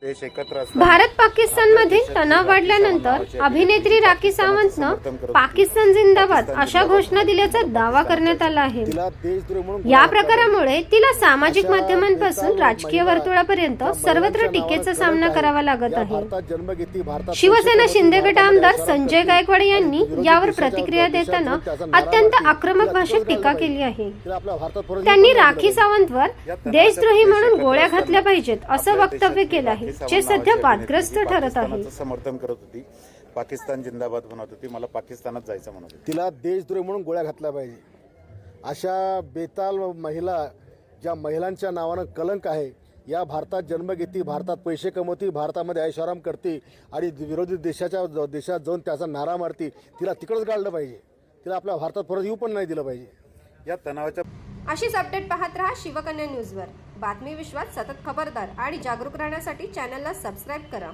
देश एकत्र असताना भारत पाकिस्तान मधील तणाव वाढल्यानंतर अभिनेत्री राखी सावंतनं पाकिस्तान जिंदाबाद अशा घोषणा दिल्याचा दावा करण्यात आला आहे। या प्रकारामुळे तिला सामाजिक माध्यमांपासून राजकीय वर्तुळापर्यंत सर्वत्र टीकेचा सामना करावा लागत आहे। शिवसेना शिंदे गट आमदार संजय गायकवाड यांनी यावर प्रतिक्रिया देताना अत्यंत आक्रमक भाषेत टीका केली आहे। त्यांनी राखी सावंतवर देशद्रोही म्हणून गोळ्या घातल्या पाहिजेत असं वक्तव्य केलं आहे, जे सध्या वादग्रस्त ठरत आहे। समर्थन करत होती, पाकिस्तान जिंदाबाद म्हणत होती, मला पाकिस्तानात जायचं म्हणत होती। तिला देशद्रोही म्हणून गोळ्या घातल्या पाहिजे। अशा बेताल महिला, ज्या महिलांच्या नावानं कलंक आहे, या भारतात जन्म घेती, भारतात पैसे कमवती, भारतामध्ये ऐशाराम करते आणि विरोधी देशात जाऊन त्याचा नारा मारती, तिला तिकडंच गाडलं पाहिजे। तिला आपल्या भारतात परत येऊ पण नाही दिलं पाहिजे। या तणावाच्या अशीच अपडेट पाहत रहा शिवकन्या न्यूजवर। बातमी विश्वात सतत खबरदार आणि जागरूक राहण्यासाठी चॅनलला सबस्क्राईब करा।